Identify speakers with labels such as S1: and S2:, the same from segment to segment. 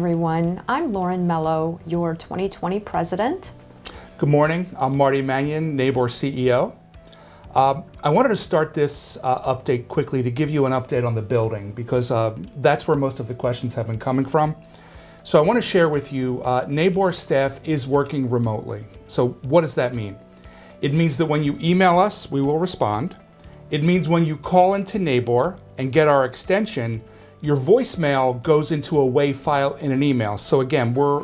S1: everyone. I'm Lauren Mello, your 2020 president.
S2: Good morning. I'm Marty Mannion, NABOR CEO. I wanted to start this update quickly to give you an update on the building because that's where most of the questions have been coming from. So I want to share with you, NABOR staff is working remotely. So what does that mean? It means that when you email us, we will respond. It means when you call into NABOR and get our extension, your voicemail goes into a WAV file in an email. So again, we're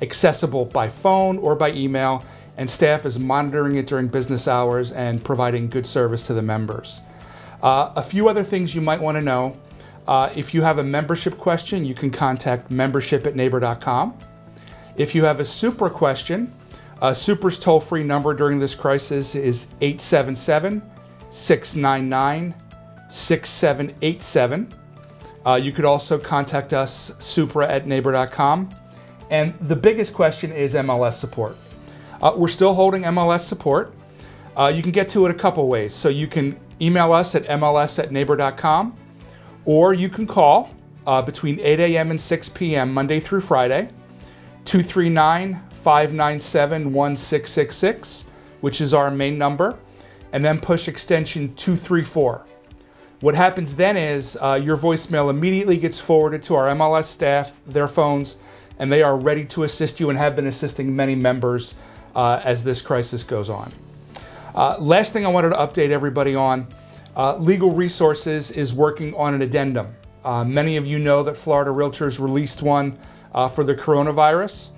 S2: accessible by phone or by email, and staff is monitoring it during business hours and providing good service to the members. A few other things you might want to know. If you have a membership question, you can contact membership@nabor.com. If you have a Supra question, Supra's toll-free number during this crisis is 877-699-6787. You could also contact us, supra@nabor.com. And the biggest question is MLS support. We're still holding MLS support. You can get to it a couple ways. So you can email us at mls@nabor.com, or you can call between 8 a.m. and 6 p.m. Monday through Friday, 239-597-1666, which is our main number, and then push extension 234. What happens then is your voicemail immediately gets forwarded to our MLS staff, their phones, and they are ready to assist you and have been assisting many members as this crisis goes on. Last thing I wanted to update everybody on, Legal Resources is working on an addendum. Many of you know that Florida Realtors released one for the coronavirus.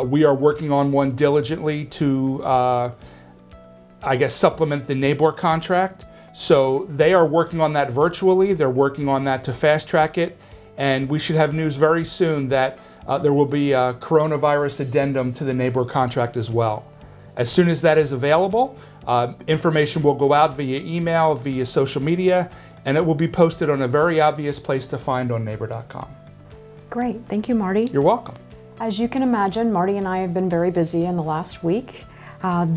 S2: We are working on one diligently to, supplement the NABOR contract. So they are working on that virtually. They're working on that to fast track it. And we should have news very soon that there will be a coronavirus addendum to the NABOR contract as well. As soon as that is available, information will go out via email, via social media, and it will be posted on a very obvious place to find on nabor.com.
S1: Great, thank you, Marty.
S2: You're welcome.
S1: As you can imagine, Marty and I have been very busy in the last week.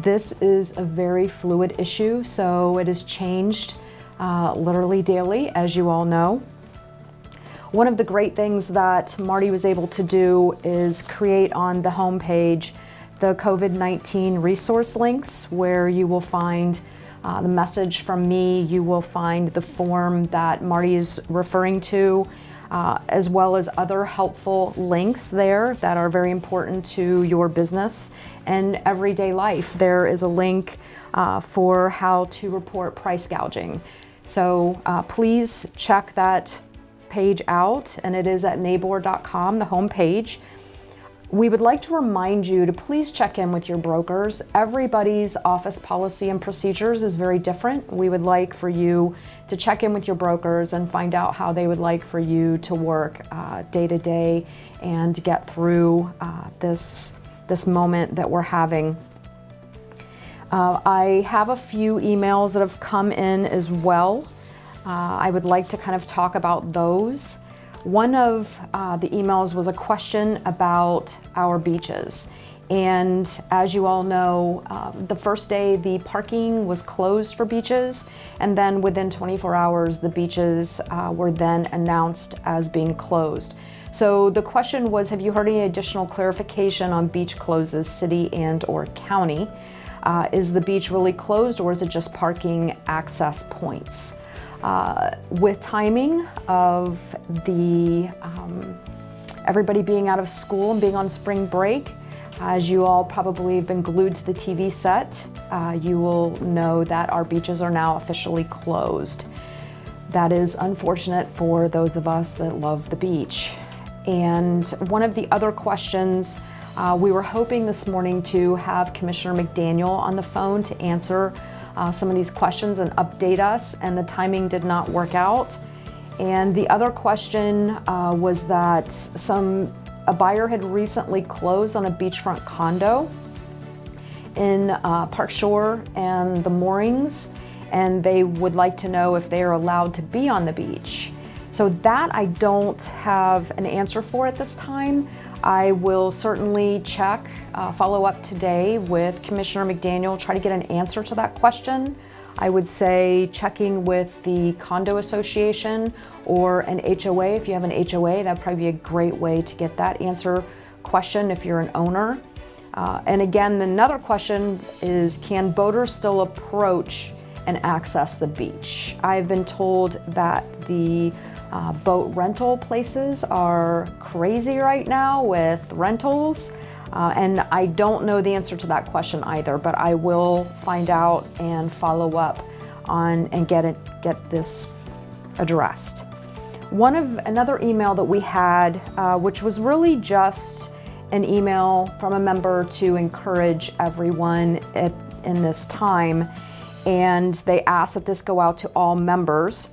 S1: This is a very fluid issue, so it has changed literally daily, as you all know. One of the great things that Marty was able to do is create on the homepage the COVID-19 resource links, where you will find the message from me, you will find the form that Marty is referring to, as well as other helpful links there that are very important to your business and everyday life. There is a link for how to report price gouging. So please check that page out, and it is at nabor.com, the home page. We would like to remind you to please check in with your brokers. Everybody's office policy and procedures is very different. We would like for you to check in with your brokers and find out how they would like for you to work day to day and get through this moment that we're having. I have a few emails that have come in as well. I would like to kind of talk about those. One of the emails was a question about our beaches. And as you all know, the first day the parking was closed for beaches, and then within 24 hours the beaches were then announced as being closed. So the question was, have you heard any additional clarification on beach closes, city and or county? Is the beach really closed, or is it just parking access points? With timing of the everybody being out of school and being on spring break, as you all probably have been glued to the TV set, you will know that our beaches are now officially closed. That is unfortunate for those of us that love the beach. And one of the other questions, we were hoping this morning to have Commissioner McDaniel on the phone to answer some of these questions and update us, and the timing did not work out. And the other question was that a buyer had recently closed on a beachfront condo in Park Shore and the Moorings, and they would like to know if they are allowed to be on the beach. So that I don't have an answer for at this time. I will certainly check, follow up today with Commissioner McDaniel, try to get an answer to that question. I would say checking with the condo association or an HOA. If you have an HOA, that'd probably be a great way to get that question if you're an owner. And again, another question is, can boaters still approach and access the beach? I've been told that the boat rental places are crazy right now with rentals. And I don't know the answer to that question either, but I will find out and follow up on and get this addressed. Another email that we had, which was really just an email from a member to encourage everyone in this time, and they asked that this go out to all members.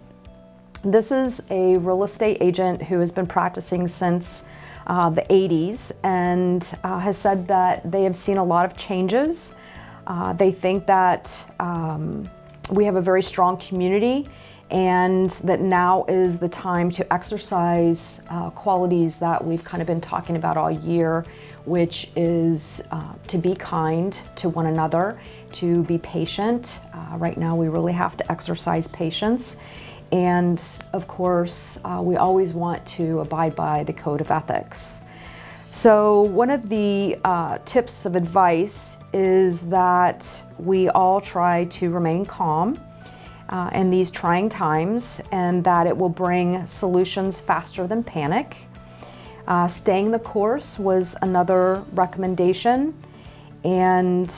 S1: This is a real estate agent who has been practicing since the 80s and has said that they have seen a lot of changes. They think that we have a very strong community and that now is the time to exercise qualities that we've kind of been talking about all year, which is to be kind to one another, to be patient. Right now we really have to exercise patience. And of course, we always want to abide by the code of ethics. So one of the tips of advice is that we all try to remain calm in these trying times, and that it will bring solutions faster than panic. Staying the course was another recommendation. And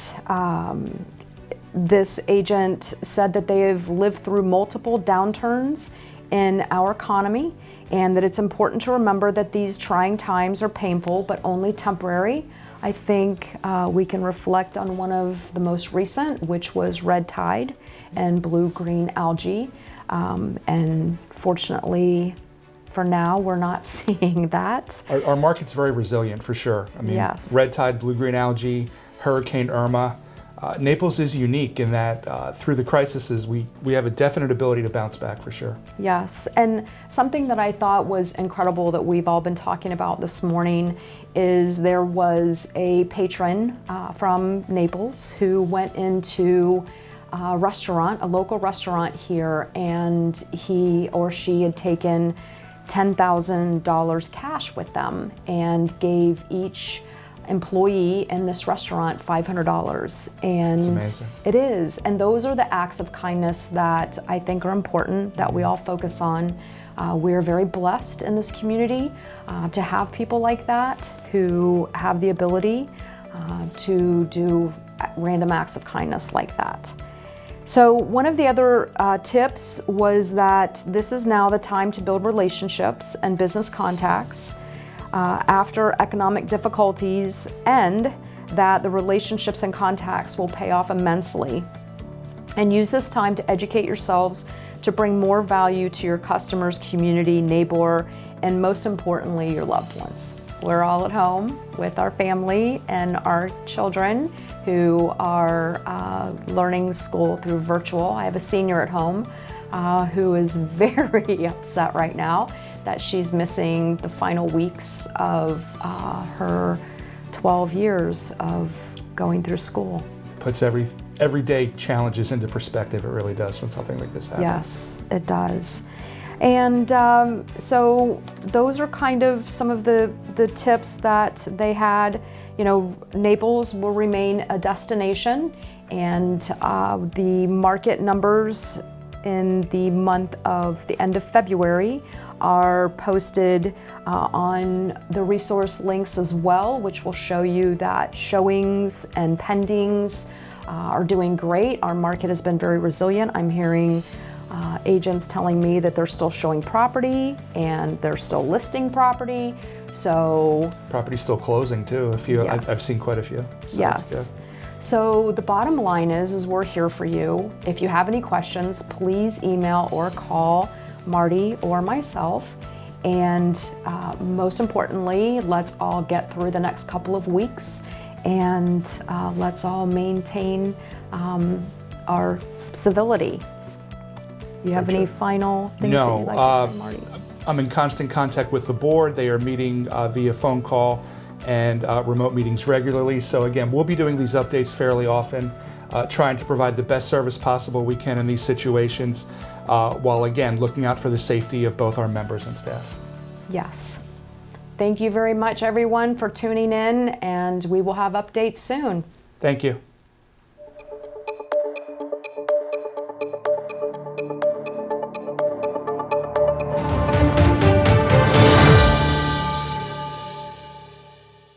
S1: this agent said that they have lived through multiple downturns in our economy, and that it's important to remember that these trying times are painful but only temporary. I think we can reflect on one of the most recent, which was red tide and blue-green algae. And fortunately, for now, we're not seeing that.
S2: Our market's very resilient, for sure. I mean,
S1: yes.
S2: Red tide, blue-green algae, Hurricane Irma. Naples is unique in that through the crises, we have a definite ability to bounce back, for sure.
S1: Yes, and something that I thought was incredible that we've all been talking about this morning is there was a patron from Naples who went into a restaurant, a local restaurant here, and he or she had taken $10,000 cash with them and gave each employee in this restaurant $500. And
S2: it's amazing.
S1: It is, and those are the acts of kindness that I think are important, that we all focus on. We're very blessed in this community to have people like that who have the ability to do random acts of kindness like that. So one of the other tips was that this is now the time to build relationships and business contacts after economic difficulties, and that the relationships and contacts will pay off immensely. And use this time to educate yourselves to bring more value to your customers, community, NABOR, and most importantly, your loved ones. We're all at home with our family and our children who are learning school through virtual. I have a senior at home who is very upset right now that she's missing the final weeks of her 12 years of going through school.
S2: Puts everyday challenges into perspective. It really does when something like this happens.
S1: Yes, it does. And so those are kind of some of the tips that they had. You know, Naples will remain a destination, and the market numbers in the end of February are posted on the resource links as well, which will show you that showings and pendings are doing great. Our market has been very resilient. I'm hearing agents telling me that they're still showing property and they're still listing property. So
S2: property's still closing too.
S1: Yes.
S2: I've seen quite a few. So
S1: yes. So the bottom line is we're here for you. If you have any questions, please email or call Marty or myself. And most importantly, let's all get through the next couple of weeks, and let's all maintain our civility. You have any final things that you'd like to say, Marty?
S2: I'm in constant contact with the board. They are meeting via phone call and remote meetings regularly. So again, we'll be doing these updates fairly often, trying to provide the best service possible we can in these situations, while again, looking out for the safety of both our members and staff.
S1: Yes. Thank you very much, everyone, for tuning in, and we will have updates soon.
S2: Thank you.